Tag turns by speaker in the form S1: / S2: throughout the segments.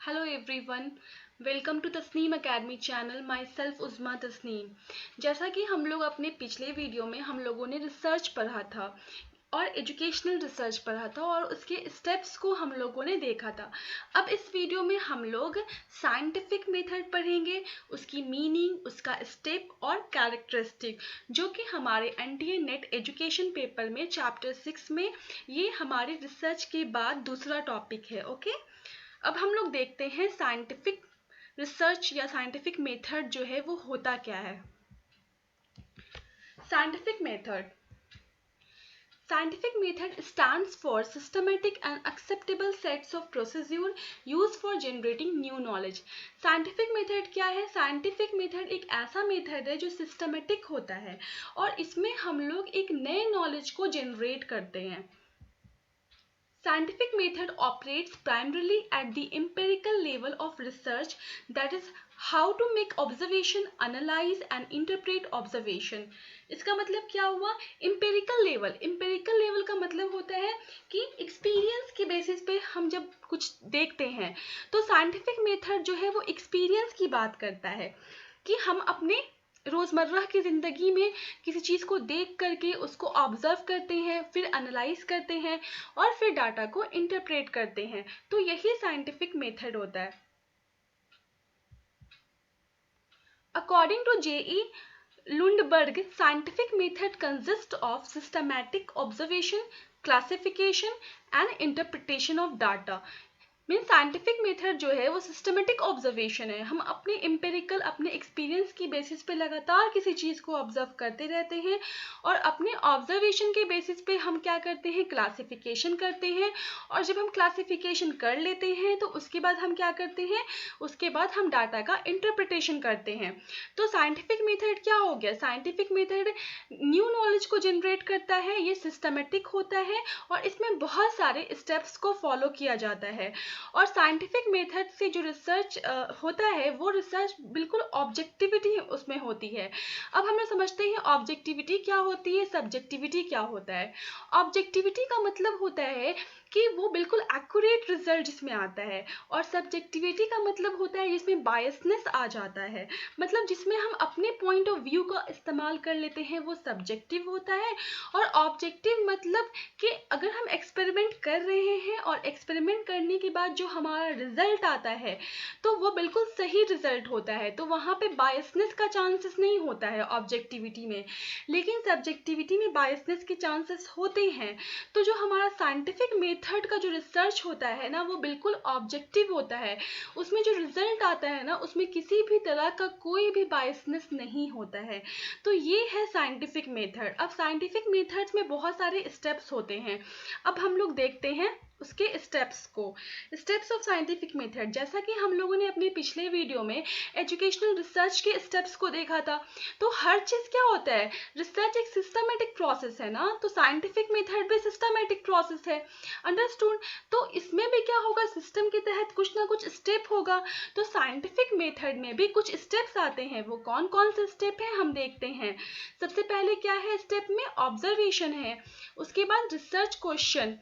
S1: Hello everyone, welcome to Tasneem academy channel. Myself Uzma Tasneem. जैसा कि हम लोग अपने पिछले वीडियो में हम लोगों ने रिसर्च पढ़ा था और एजुकेशनल रिसर्च पढ़ा था और उसके स्टेप्स को हम लोगों ने देखा था। अब इस वीडियो में हम लोग साइंटिफिक मेथड पढ़ेंगे, उसकी मीनिंग, उसका स्टेप और कैरेक्टरिस्टिक, जो कि हमारे एनटीए नेट एजुकेशन पेपर में चैप्टर 6 में ये हमारे रिसर्च के बाद दूसरा टॉपिक है। ओके, अब हम लोग देखते हैं साइंटिफिक रिसर्च या साइंटिफिक मेथड जो है वो होता क्या है। Scientific method Scientific method stands for systematic and acceptable sets of procedure used for generating new knowledge. Scientific method क्या है? Scientific method एक ऐसा मेथड है जो सिस्टमेटिक होता है और इसमें हम लोग एक नए नॉलेज को जनरेट करते हैं। Scientific method operates primarily at the empirical level of research, that is, how to make observation, analyze and interpret observation. इसका मतलब क्या हुआ? empirical level का मतलब होता है कि एक्सपीरियंस के बेसिस पे हम जब कुछ देखते हैं तो साइंटिफिक मेथड जो है वो एक्सपीरियंस की बात करता है कि हम अपने रोज़मर्रा की ज़िंदगी में किसी चीज़ को देख करके उसको ऑब्जर्व करते हैं, फिर एनालाइज करते हैं और फिर डाटा को इंटरप्रेट करते हैं। तो यही साइंटिफिक मेथड होता है। According to J E Lundberg, scientific method consists of systematic observation, classification and interpretation of data. Mean scientific method जो है वो सिस्टमेटिक ऑब्जर्वेशन है। हम अपने एम्पेरिकल, अपने एक्सपीरियंस की बेसिस पे लगातार किसी चीज़ को ऑब्जर्व करते रहते हैं और अपने ऑब्जर्वेशन के बेसिस पे हम क्या करते हैं? क्लासिफिकेशन करते हैं। और जब हम क्लासिफिकेशन कर लेते हैं तो उसके बाद हम क्या करते हैं? उसके बाद हम डाटा का इंटरप्रिटेशन करते हैं। तो साइंटिफिक मेथड क्या हो गया? साइंटिफिक मेथड न्यू नॉलेज को जनरेट करता है, ये सिस्टमेटिक होता है और इसमें बहुत सारे स्टेप्स को फॉलो किया जाता है। और साइंटिफिक मेथड से जो रिसर्च होता है वो रिसर्च बिल्कुल ऑब्जेक्टिविटी उसमें होती है। अब हम लोग समझते हैं ऑब्जेक्टिविटी क्या होती है, सब्जेक्टिविटी क्या होता है। ऑब्जेक्टिविटी का मतलब होता है कि वो बिल्कुल एक्यूरेट रिजल्ट जिसमें आता है और सब्जेक्टिविटी का मतलब होता है जिसमें बायसनेस आ जाता है, मतलब जिसमें हम अपने पॉइंट ऑफ व्यू का इस्तेमाल कर लेते हैं, वो सब्जेक्टिव होता है। और ऑब्जेक्टिव मतलब कि अगर हम एक्सपेरिमेंट कर रहे हैं और एक्सपेरिमेंट करने के बाद जो हमारा रिजल्ट आता है तो वो बिल्कुल सही रिजल्ट होता है, तो वहाँ पे बायसनेस का चांसेस नहीं होता है ऑब्जेक्टिविटी में। लेकिन सब्जेक्टिविटी में बायसनेस के चांसेस होते हैं। तो जो हमारा साइंटिफिक मेथड का जो रिसर्च होता है ना वो बिल्कुल ऑब्जेक्टिव होता है। उसमें जो रिजल्ट आता है ना उसमें किसी भी तरह का कोई भी बायसनेस नहीं होता है। तो ये है साइंटिफिक मेथड। अब साइंटिफिक मेथड्स में बहुत सारे स्टेप्स होते हैं। अब हम लोग देखते हैं उसके स्टेप्स को। स्टेप्स ऑफ साइंटिफिक मेथड, जैसा कि हम लोगों ने अपने पिछले वीडियो में एजुकेशनल रिसर्च के स्टेप्स को देखा था, तो हर चीज़ क्या होता है? रिसर्च एक सिस्टमेटिक प्रोसेस है ना, तो साइंटिफिक मेथड भी सिस्टमेटिक प्रोसेस है। अंडरस्टूड? तो इसमें भी क्या होगा? सिस्टम के तहत कुछ ना कुछ स्टेप होगा। तो साइंटिफिक मेथड में भी कुछ स्टेप्स आते हैं। वो कौन कौन से स्टेप हैं हम देखते हैं। सबसे पहले क्या है स्टेप में? ऑब्जर्वेशन है। उसके बाद research question,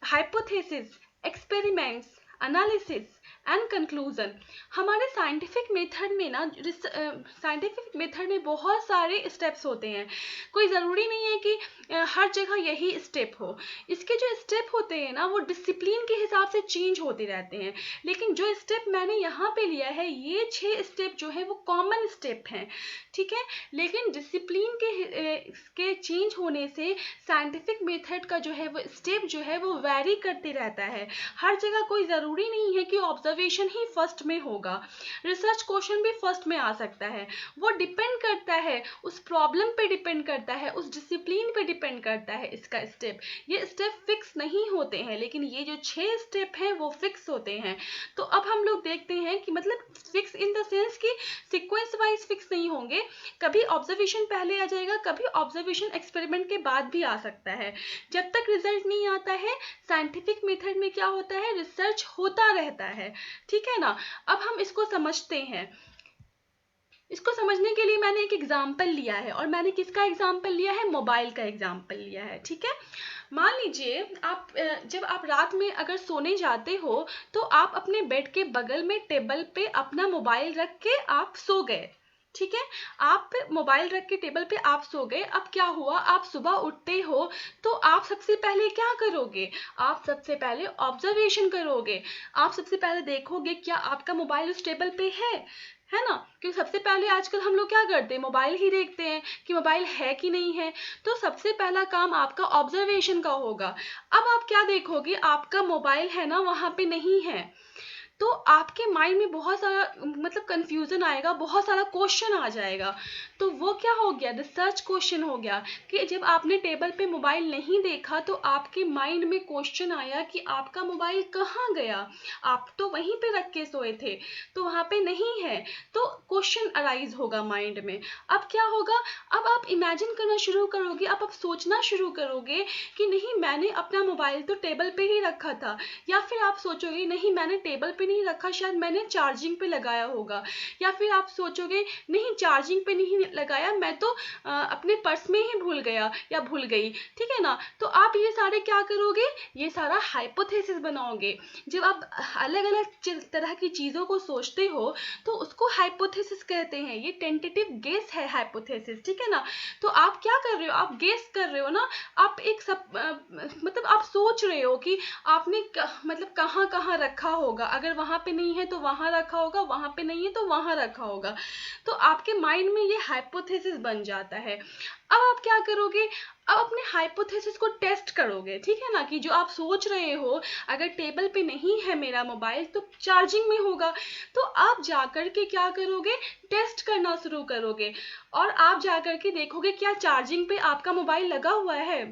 S1: hypothesis, experiments, analysis and conclusion. हमारे साइंटिफिक मेथड में ना साइंटिफिक मेथड में बहुत सारे स्टेप्स होते हैं। कोई ज़रूरी नहीं है कि हर जगह यही स्टेप हो। इसके जो स्टेप होते हैं ना वो डिसिप्लिन के हिसाब से चेंज होते रहते हैं। लेकिन जो स्टेप मैंने यहाँ पे लिया है ये 6 स्टेप जो है वो कॉमन स्टेप हैं, ठीक है। लेकिन डिसिप्लिन के चेंज होने से साइंटिफिक मेथड का जो है वो स्टेप जो है वो वैरी करते रहता है। हर जगह कोई ज़रूरी नहीं है कि ऑब्जर्वेशन ही फर्स्ट में होगा, रिसर्च क्वेश्चन भी फर्स्ट में आ सकता है। वो डिपेंड करता है उस प्रॉब्लम पे, डिपेंड करता है उस डिसिप्लिन पे, डिपेंड करता है इसका स्टेप। ये स्टेप फिक्स नहीं होते हैं, लेकिन ये जो 6 स्टेप हैं वो फिक्स होते हैं। तो अब हम लोग देखते हैं कि मतलब फिक्स इन द सेंस कि सीक्वेंस वाइज फिक्स नहीं होंगे। कभी ऑब्जर्वेशन पहले आ जाएगा, कभी ऑब्जर्वेशन एक्सपेरिमेंट के बाद भी आ सकता है। जब तक रिजल्ट नहीं आता है साइंटिफिक मेथड में क्या होता है? रिसर्च होता रहता है, ठीक है ना। अब हम इसको समझते हैं। इसको समझने के लिए मैंने एक एग्जाम्पल लिया है, और मैंने किसका एग्जाम्पल लिया है? मोबाइल का एग्जाम्पल लिया है। ठीक है, मान लीजिए आप जब आप रात में अगर सोने जाते हो तो आप अपने बेड के बगल में टेबल पे अपना मोबाइल रख के आप सो गए। ठीक है, आप मोबाइल रख के टेबल पे आप सो गए। अब क्या हुआ, आप सुबह उठते हो तो आप सबसे पहले क्या करोगे? आप सबसे पहले ऑब्जर्वेशन करोगे। आप सबसे पहले देखोगे क्या आपका मोबाइल उस टेबल पे है ना? क्योंकि सबसे पहले आजकल हम लोग क्या करते हैं, मोबाइल ही देखते हैं कि मोबाइल है कि नहीं है। तो सबसे पहला काम आपका ऑब्जर्वेशन का होगा। अब आप क्या देखोगे, आपका मोबाइल है ना वहां पे नहीं है। तो आपके माइंड में बहुत सारा मतलब कंफ्यूजन आएगा, बहुत सारा क्वेश्चन आ जाएगा। तो वो क्या हो गया, रिसर्च क्वेश्चन हो गया कि जब आपने टेबल पे मोबाइल नहीं देखा तो आपके माइंड में क्वेश्चन आया कि आपका मोबाइल कहाँ गया। आप तो वहीं पे रख के सोए थे, तो वहां पे नहीं है। तो क्वेश्चन अराइज होगा माइंड में। अब क्या होगा, अब आप इमेजिन करना शुरू करोगे, अब आप सोचना शुरू करोगे कि नहीं मैंने अपना मोबाइल तो टेबल पे ही रखा था। या फिर आप सोचोगे नहीं मैंने टेबल पे नहीं रखा, शायद मैंने चार्जिंग पे लगाया होगा। या फिर आप सोचोगे नहीं चार्जिंग पे नहीं लगाया, मैं तो अपने पर्स में ही भूल गया या भूल गई। ठीक है ना? तो आप ये सारे क्या करोगे, ये सारा हाइपोथेसिस बनाओगे। जब आप अलग अलग तरह की चीजों को सोचते हो तो उसको हाइपोथेसिस कहते हैं। ये टेंटेटिव गेस है हाइपोथेसिस। ठीक है ना? तो आप क्या कर रहे हो, आप गेस कर रहे हो ना। आप एक मतलब आप सोच रहे हो कि आपने मतलब कहाँ कहाँ रखा होगा। अगर वहां पे नहीं है तो वहां रखा होगा, वहां पे नहीं है तो वहां रखा होगा। तो आपके माइंड में ये हाइपोथेसिस बन जाता है। अब आप क्या करोगे, अब अपने हाइपोथेसिस को टेस्ट करोगे। ठीक है ना, कि जो आप सोच रहे हो अगर टेबल पे नहीं है मेरा मोबाइल तो चार्जिंग में होगा। तो आप जाकर के क्या करोगे, टेस्ट करना शुरू करोगे। और आप जाकर के देखोगे क्या चार्जिंग पे आपका मोबाइल लगा हुआ है।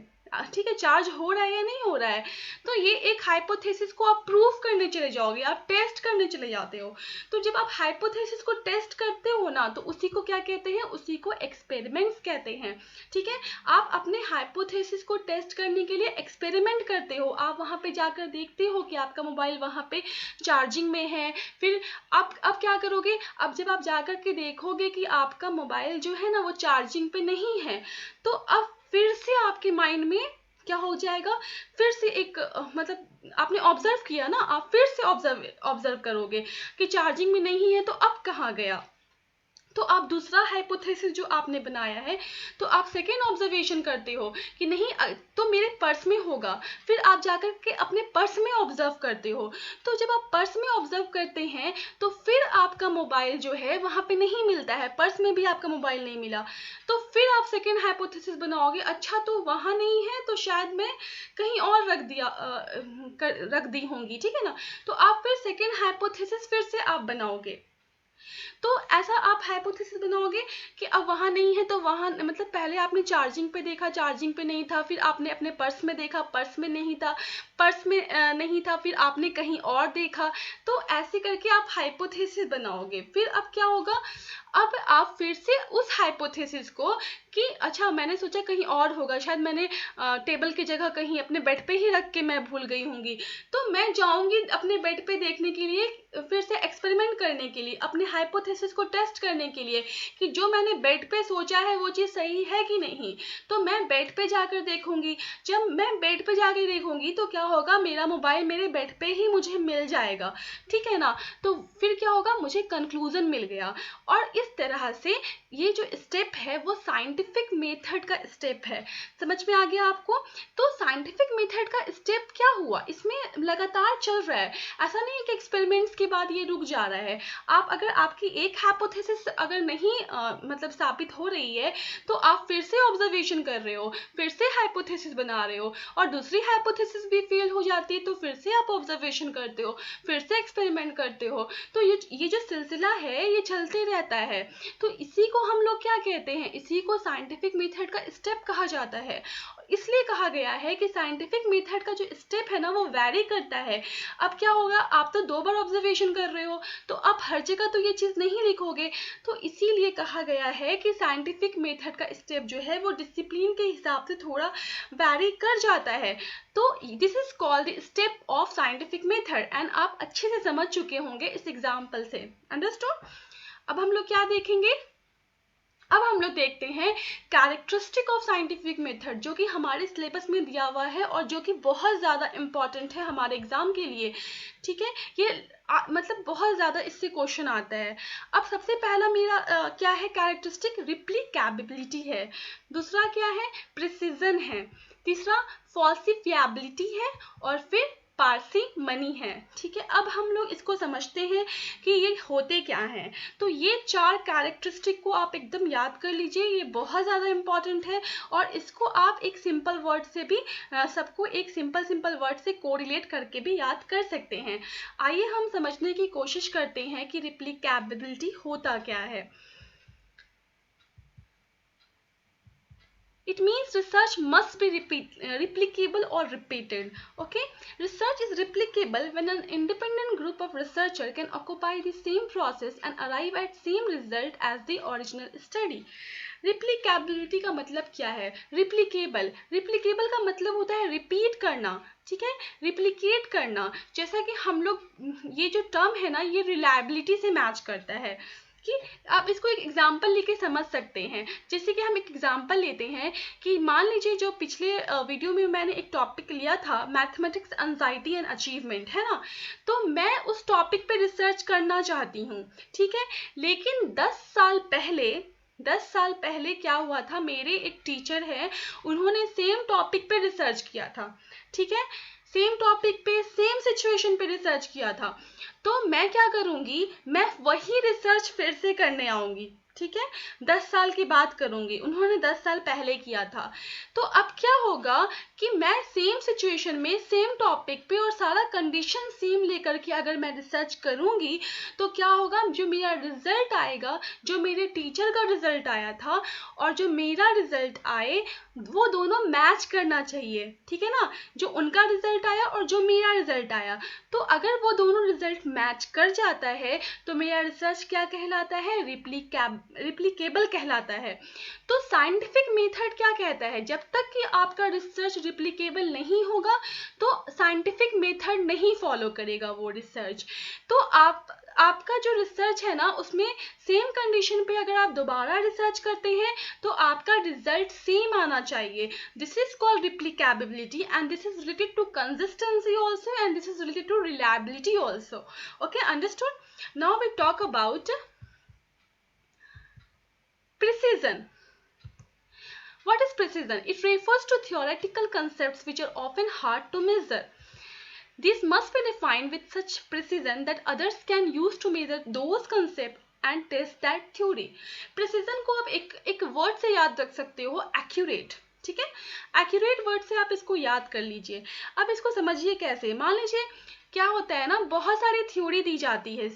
S1: ठीक है, चार्ज हो रहा है या नहीं हो रहा है। तो ये एक हाइपोथेसिस को आप प्रूफ करने चले जाओगे, आप टेस्ट करने चले जाते हो। तो जब आप हाइपोथेसिस को टेस्ट करते हो ना तो उसी को क्या कहते हैं, उसी को एक्सपेरिमेंट्स कहते हैं। ठीक है, आप अपने हाइपोथेसिस को टेस्ट करने के लिए एक्सपेरिमेंट करते हो। आप वहां पे जाकर देखते हो कि आपका मोबाइल वहां पे चार्जिंग में है। फिर आप अब क्या करोगे, अब जब आप जाकर के देखोगे कि आपका मोबाइल जो है ना वो चार्जिंग पे नहीं है, तो अब फिर से आपके माइंड में क्या हो जाएगा, फिर से एक मतलब आपने ऑब्जर्व किया ना, आप फिर से ऑब्जर्व करोगे कि चार्जिंग में नहीं है तो अब कहाँ गया। तो आप दूसरा हाइपोथेसिस जो आपने बनाया है, तो आप सेकेंड ऑब्जर्वेशन करते हो कि नहीं तो मेरे पर्स में होगा। फिर आप जाकर के अपने पर्स में ऑब्जर्व करते हो। तो जब आप पर्स में ऑब्जर्व करते हैं तो फिर आपका मोबाइल जो है वहां पे नहीं मिलता है, पर्स में भी आपका मोबाइल नहीं मिला। तो फिर आप सेकेंड हाइपोथेसिस बनाओगे, अच्छा तो वहां नहीं है तो शायद मैं कहीं और रख दी होंगी। ठीक है ना? तो आप फिर सेकेंड हाइपोथेसिस फिर से आप बनाओगे। तो ऐसा आप हाइपोथेसिस बनाओगे कि अब वहां नहीं है तो वहां मतलब पहले आपने चार्जिंग पे देखा, चार्जिंग पे नहीं था। फिर आपने अपने पर्स में देखा, पर्स में नहीं था। पर्स में नहीं था, फिर आपने कहीं और देखा। तो ऐसे करके आप हाइपोथेसिस बनाओगे। फिर अब क्या होगा, अब आप फिर से उस हाइपोथेसिस को कि अच्छा मैंने सोचा कहीं और होगा, शायद मैंने टेबल की जगह कहीं अपने बेड पे ही रख के मैं भूल गई होंगी। तो मैं जाऊंगी अपने बेड पे देखने के लिए, फिर से एक्सपेरिमेंट करने के लिए, अपने हाइपोथेसिस को टेस्ट करने के लिए कि जो मैंने बेड पे सोचा है वो चीज़ सही है कि नहीं। तो मैं बेड पे जाकर देखूंगी। जब मैं बेड पे जाकर देखूंगी तो क्या होगा, मेरा मोबाइल मेरे बेड पे ही मुझे मिल जाएगा। ठीक है ना? तो फिर क्या होगा, मुझे कंक्लूजन मिल गया। और इस तरह से ये जो स्टेप है वो साइंटिफिक मेथड का स्टेप है। समझ में आ गया आपको? तो साइंटिफिक मेथड का स्टेप क्या हुआ, इसमें लगातार चल रहा है। ऐसा नहीं है कि एक्सपेरिमेंट्स के बाद ये रुक जा रहा है। आप अगर आपकी एक हाइपोथेसिस अगर नहीं मतलब साबित हो रही है तो आप फिर से ऑब्जर्वेशन कर रहे हो, फिर से हाइपोथेसिस बना रहे हो, और दूसरी हाइपोथेसिस भी फेल हो जाती है तो फिर से आप ऑब्जर्वेशन करते हो, फिर से एक्सपेरिमेंट करते हो। तो ये जो सिलसिला है ये चलते रहता है। तो इसी को हम लोग क्या कहते हैं, इसी को साइंटिफिक मेथड का स्टेप कहा जाता है। इसलिए कहा गया है कि साइंटिफिक मेथड का जो स्टेप है ना वो वैरी करता है। अब क्या होगा, आप तो 2 बार ऑब्जर्वेशन कर रहे हो तो आप हर जगह तो ये चीज नहीं लिखोगे। तो इसीलिए कहा गया है कि साइंटिफिक मेथड का स्टेप जो है वो डिसिप्लिन के हिसाब से थोड़ा वैरी कर जाता है। तो this is called the step of scientific method, and आप अच्छे से समझ चुके होंगे इस एग्जाम्पल से। अंडरस्टूड? अब हम लोग क्या देखेंगे, अब हम लोग देखते हैं कैरेक्टरिस्टिक ऑफ साइंटिफिक मेथड, जो कि हमारे सिलेबस में दिया हुआ है और जो कि बहुत ज़्यादा इम्पॉर्टेंट है हमारे एग्जाम के लिए। ठीक है, ये मतलब बहुत ज़्यादा इससे क्वेश्चन आता है। अब सबसे पहला मेरा क्या है कैरेक्टरिस्टिक, रिप्लिकेबिलिटी है। दूसरा क्या है, प्रिसीजन है। तीसरा फॉल्सिफिएबिलिटी है। और फिर पार्सिमनी है। ठीक है, अब हम लोग इसको समझते हैं कि ये होते क्या हैं। तो ये 4 कैरेक्टरिस्टिक को आप एकदम याद कर लीजिए, ये बहुत ज़्यादा इंपॉर्टेंट है। और इसको आप एक सिंपल वर्ड से भी सबको एक सिंपल वर्ड से कोरिलेट करके भी याद कर सकते हैं। आइए हम समझने की कोशिश करते हैं कि रिप्लिकेबिलिटी होता क्या है। It means research must be replicable or repeated. Okay, research is replicable when an independent group of researcher can occupy the same process and arrive at same result as the original study. रिप्लिकेबिलिटी का मतलब क्या है, रिप्लिकेबल का मतलब होता है repeat करना। ठीक है, रिप्लिकेट करना, जैसा कि हम लोग ये जो टर्म है ना, ये रिलायबिलिटी से मैच करता है। कि आप इसको एक एग्जाम्पल लेके समझ सकते हैं। जैसे कि हम एक एग्जाम्पल लेते हैं कि मान लीजिए जो पिछले वीडियो में मैंने एक टॉपिक लिया था मैथमेटिक्स एंजाइटी एंड अचीवमेंट, है ना, तो मैं उस टॉपिक पे रिसर्च करना चाहती हूँ। ठीक है, लेकिन 10 साल पहले क्या हुआ था, मेरे एक टीचर है, उन्होंने सेम टॉपिक पे रिसर्च किया था। ठीक है, सेम टॉपिक पे सेम सिचुएशन पे रिसर्च किया था। तो मैं क्या करूंगी, मैं वही रिसर्च फिर से करने आऊंगी। ठीक है, 10 साल की बात करूंगी, उन्होंने 10 साल पहले किया था। तो अब क्या होगा कि मैं सेम सिचुएशन में सेम टॉपिक पे और सारा कंडीशन सेम लेकर के अगर मैं रिसर्च करूंगी, तो क्या होगा, जो मेरा रिजल्ट आएगा, जो मेरे टीचर का रिजल्ट आया था और जो मेरा रिजल्ट आए, वो दोनों मैच करना चाहिए। ठीक है ना, जो उनका रिजल्ट आया और जो मेरा रिजल्ट आया, तो अगर वो दोनों रिजल्ट मैच कर जाता है तो मेरा रिसर्च क्या कहलाता है, रिप्लिकेबल कहलाता है। तो साइंटिफिक मेथड क्या कहता है, जब तक कि आपका रिसर्च रिप्लिकेबल नहीं होगा तो साइंटिफिक मेथड नहीं फॉलो करेगा वो रिसर्च। तो आपका जो रिसर्च है ना, उसमें सेम कंडीशन पे अगर आप दोबारा रिसर्च करते हैं तो आपका रिजल्ट सेम आना चाहिए। This is called replicability and this is related to consistency also and this is related to reliability also. Okay, understood. Now we talk about precision. What is precision? It refers to theoretical concepts which are often hard to measure. These must be defined with such precision that others can use to measure those concepts and test that theory. Precision को आप एक word से याद रख सकते हो, accurate. ठीक है, accurate वर्ड से आप इसको याद कर लीजिए। अब इसको समझिए कैसे, मान लीजिए क्या होता है ना, बहुत सारी थ्योरी दी जाती है।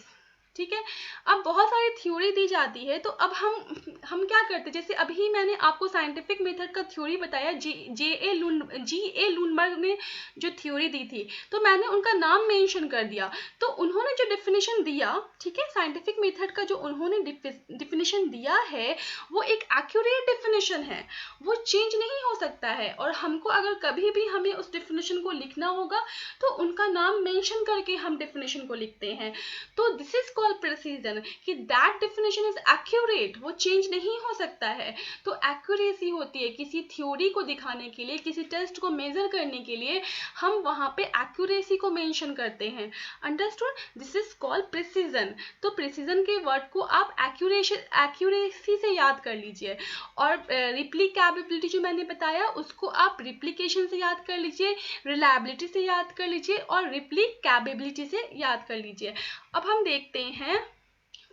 S1: ठीक है, अब बहुत सारी थ्योरी दी जाती है, तो अब हम क्या करते हैं, जैसे अभी मैंने आपको साइंटिफिक मेथड का थ्योरी बताया, जी ए लुनबर्ग ने जो थ्योरी दी थी, तो मैंने उनका नाम मेंशन कर दिया। तो उन्होंने जो डेफिनेशन दिया, ठीक है, साइंटिफिक मेथड का जो उन्होंने डेफिनेशन दिया है, वो एक एक्यूरेट डेफिनेशन है, वो चेंज नहीं हो सकता है। और हमको अगर कभी भी हमें उस डेफिनेशन को लिखना होगा तो उनका नाम मेंशन करके हम डेफिनेशन को लिखते हैं। तो दिस इज प्रिसीजन, कि दैट डेफिनेशन इज एक्यूरेट, वो चेंज नहीं हो सकता है। तो एक्यूरेसी होती है किसी थ्योरी को दिखाने के लिए, किसी टेस्ट को मेजर करने के लिए हम वहां पे एक्यूरेसी को मेंशन करते हैं। Understood, this is called precision. तो प्रिसीजन के वर्ड को आप एक्यूरेसी से याद कर लीजिए। और रिप्लिकेबिलिटी जो मैंने बताया, उसको आप रिप्लिकेशन से याद कर लीजिए, रिलायबिलिटी से याद कर लीजिए और रिप्लिकेबिलिटी से याद कर लीजिए। अब हम देखते हैं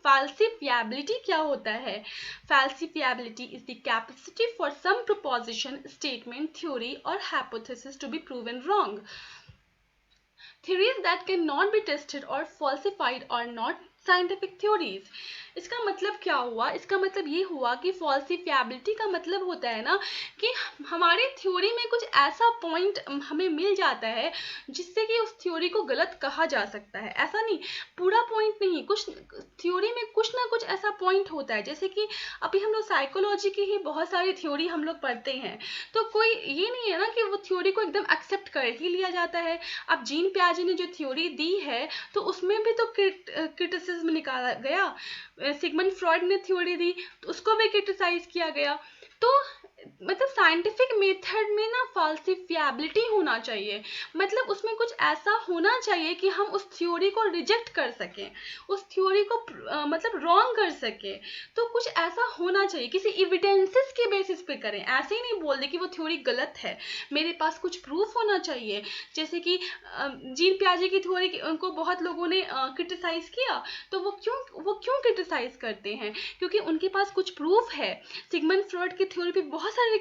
S1: falsifiability क्या होता है। Falsifiability is the capacity for some proposition, statement, theory or hypothesis to be proven wrong. Theories that cannot be tested or falsified are not scientific theories. इसका मतलब क्या हुआ, इसका मतलब ये हुआ कि फॉल्सिफिएबिलिटी का मतलब होता है ना कि हमारे थ्योरी में कुछ ऐसा पॉइंट हमें मिल जाता है जिससे कि उस थ्योरी को गलत कहा जा सकता है। ऐसा नहीं, पूरा पॉइंट नहीं, कुछ थ्योरी में कुछ ना कुछ ऐसा पॉइंट होता है। जैसे कि अभी हम लोग साइकोलॉजी की ही बहुत सारी थ्योरी हम लोग पढ़ते हैं, तो कोई ये नहीं है ना कि वो थ्योरी को एकदम एक्सेप्ट कर ही लिया जाता है। अब जीन पियाजे ने जो थ्योरी दी है तो उसमें भी तो क्रिटिसिज्म निकाला गया, सिगमंड फ्रॉइड ने थ्योरी दी तो उसको भी क्रिटिसाइज किया गया। तो मतलब साइंटिफिक मेथड में ना फाल्सिफिएबिलिटी होना चाहिए, मतलब उसमें कुछ ऐसा होना चाहिए कि हम उस थ्योरी को रिजेक्ट कर सकें, उस थ्योरी को मतलब रॉन्ग कर सकें। तो कुछ ऐसा होना चाहिए, किसी एविडेंसेस के बेसिस पे करें, ऐसे ही नहीं बोल दे कि वो थ्योरी गलत है, मेरे पास कुछ प्रूफ होना चाहिए। जैसे कि जीन पियाजे की थ्योरी को बहुत लोगों ने क्रिटिसाइज किया, तो वो क्यों क्रिटिसाइज करते हैं? क्योंकि उनके पास कुछ प्रूफ है। सिगमंड फ्रॉइड की थ्योरी पे बहुत सारे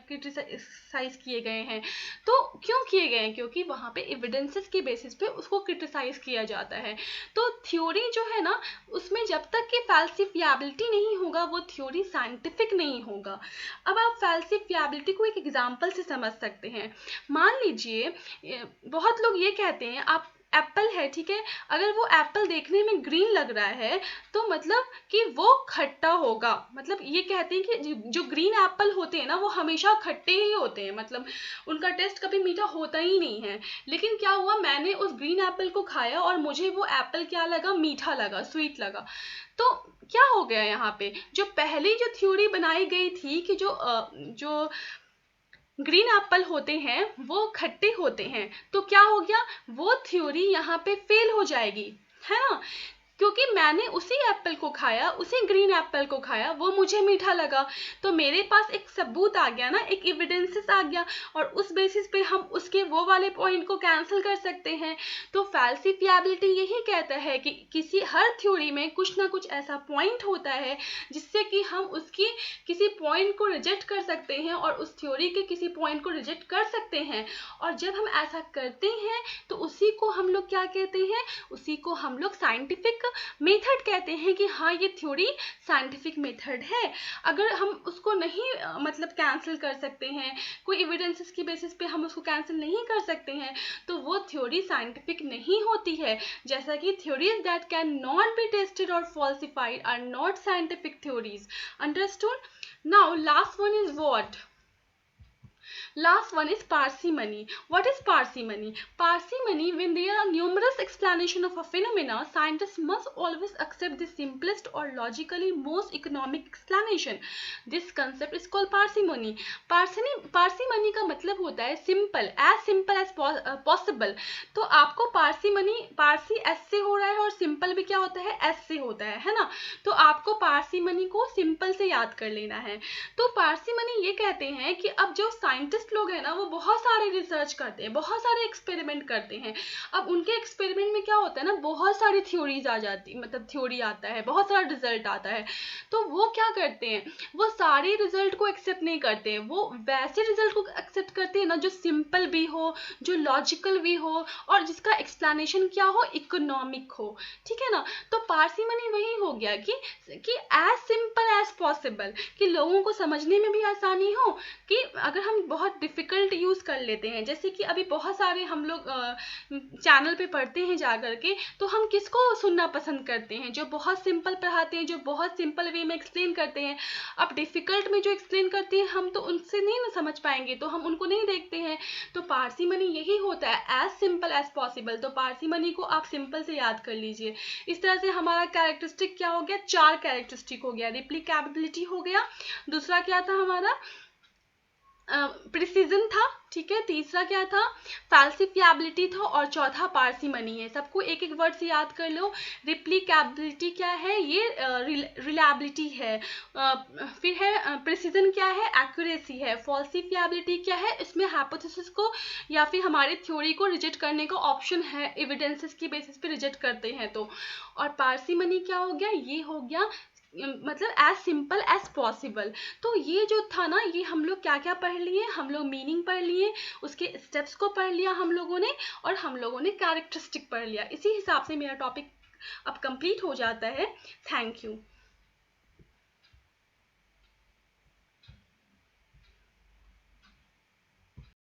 S1: क्रिटिसाइज किए गए हैं। तो क्यों किए गए हैं? क्योंकि वहाँ पे एविडेंसेस के बेसिस पे उसको क्रिटिसाइज किया जाता है। तो थ्योरी जो है ना, उसमें जब तक कि फैल्सिफिएबिलिटी नहीं होगा वो थ्योरी साइंटिफिक नहीं होगा। अब आप फैल्सिफिएबिलिटी को एक एग्जांपल से समझ सकते हैं। मान लीजिए बहुत लोग ये कहते हैं, आप एप्पल है, ठीक है, अगर वो एप्पल देखने में ग्रीन लग रहा है तो मतलब कि वो खट्टा होगा। मतलब ये कहते हैं कि जो ग्रीन एप्पल होते हैं ना वो हमेशा खट्टे ही होते हैं, मतलब उनका टेस्ट कभी मीठा होता ही नहीं है। लेकिन क्या हुआ, मैंने उस ग्रीन एप्पल को खाया और मुझे वो एप्पल क्या लगा, मीठा लगा, स्वीट लगा। तो क्या हो गया यहाँ पे, जो पहली जो थ्योरी बनाई गई थी कि जो ग्रीन एप्पल होते हैं वो खट्टे होते हैं, तो क्या हो गया, वो थ्योरी यहाँ पे फेल हो जाएगी, है ना, क्योंकि मैंने उसी एप्पल को खाया, उसी ग्रीन एप्पल को खाया, वो मुझे मीठा लगा। तो मेरे पास एक सबूत आ गया ना, एक एविडेंसेस आ गया, और उस बेसिस पे हम उसके वो वाले पॉइंट को कैंसिल कर सकते हैं। तो फैल्सिफिएबिलिटी यही कहता है कि किसी हर थ्योरी में कुछ ना कुछ ऐसा पॉइंट होता है जिससे कि हम उसकी किसी पॉइंट को रिजेक्ट कर सकते हैं और उस थ्योरी के किसी पॉइंट को रिजेक्ट कर सकते हैं। और जब हम ऐसा करते हैं तो उसी को हम लोग क्या कहते हैं, उसी को हम लोग साइंटिफिक मेथड कहते हैं कि हाँ ये थ्योरी साइंटिफिक मेथड है। अगर हम उसको नहीं मतलब कैंसिल कर सकते हैं, कोई एविडेंसेस की बेसिस पे हम उसको कैंसिल नहीं कर सकते हैं, तो वो थ्योरी साइंटिफिक नहीं होती है। जैसा कि theories that can not be tested और falsified are not scientific theories. Understood? Now last one is what? Last one is parsimony. What is parsimony? Parsimony, when there are numerous explanations of a phenomena, scientists must always accept the simplest or logically most economic explanation. This concept is called parsimony. Parsimony का मतलब होता है simple as possible. तो आपको Parsi S से हो रहा है और सिंपल भी क्या होता है, एस से होता है ना। तो आपको पारसीमनी को सिंपल से याद कर लेना है। तो पारसीमनी ये कहते हैं कि अब जो साइंटिस्ट लोग हैं ना वो बहुत सारे रिसर्च करते हैं, बहुत सारे एक्सपेरिमेंट करते हैं। अब उनके एक्सपेरिमेंट में क्या होता है ना, बहुत सारी थ्योरीज आ जाती, मतलब थ्योरी आता है, बहुत सारा रिजल्ट आता है। तो वो क्या करते हैं, वो सारे रिजल्ट को एक्सेप्ट नहीं करते हैं, वो वैसे रिजल्ट को एक्सेप्ट करते हैं ना जो सिंपल भी हो, जो लॉजिकल भी हो और जिसका एक्सप्लेनेशन क्या हो, इकोनॉमिक हो। ठीक है ना। तो पारसीमनी वही हो गया कि एज सिंपल एज पॉसिबल, कि लोगों को समझने में भी आसानी हो, कि अगर हम बहुत डिफिकल्ट यूज कर लेते हैं, जैसे कि अभी बहुत सारे हम लोग चैनल पे पढ़ते हैं जा करके, तो हम किसको सुनना पसंद करते हैं, जो बहुत सिंपल पढ़ाते हैं, जो बहुत सिंपल वे में एक्सप्लेन करते हैं। अब डिफिकल्ट में जो एक्सप्लेन करते हैं हम तो उनसे नहीं ना समझ पाएंगे, तो हम उनको नहीं देखते हैं। तो पारसीमनी यही होता है, एज सिंपल एज पॉसिबल। तो पारसीमनी को आप सिंपल से याद कर लीजिए। इस तरह से हमारा कैरेक्टरिस्टिक क्या हो गया, 4 कैरेक्टरिस्टिक हो गया। रिप्लिकेबिलिटी हो गया, दूसरा क्या था हमारा, प्रिसीजन था, ठीक है, तीसरा क्या था, फैल्सिफिएबिलिटी था, और चौथा पारसीमनी है। सबको एक एक वर्ड से याद कर लो। रिप्लिकेबिलिटी क्या है, ये रिलायबिलिटी है। फिर है प्रिसीजन क्या है, एक्यूरेसी है। फॉल्सिफिएबिलिटी क्या है, इसमें हाइपोथेसिस को या फिर हमारे थ्योरी को रिजेक्ट करने का ऑप्शन है, एविडेंसेस की बेसिस पे रिजेक्ट करते हैं तो। और पारसीमनी क्या हो गया, ये हो गया मतलब एज सिंपल एज पॉसिबल। तो ये जो था ना, ये हम लोग क्या क्या पढ़ लिए, हम लोग मीनिंग पढ़ लिए, उसके स्टेप्स को पढ़ लिया हम लोगों ने, और हम लोगों ने कैरेक्टरिस्टिक पढ़ लिया। इसी हिसाब से मेरा टॉपिक अब कंप्लीट हो जाता है। Thank you.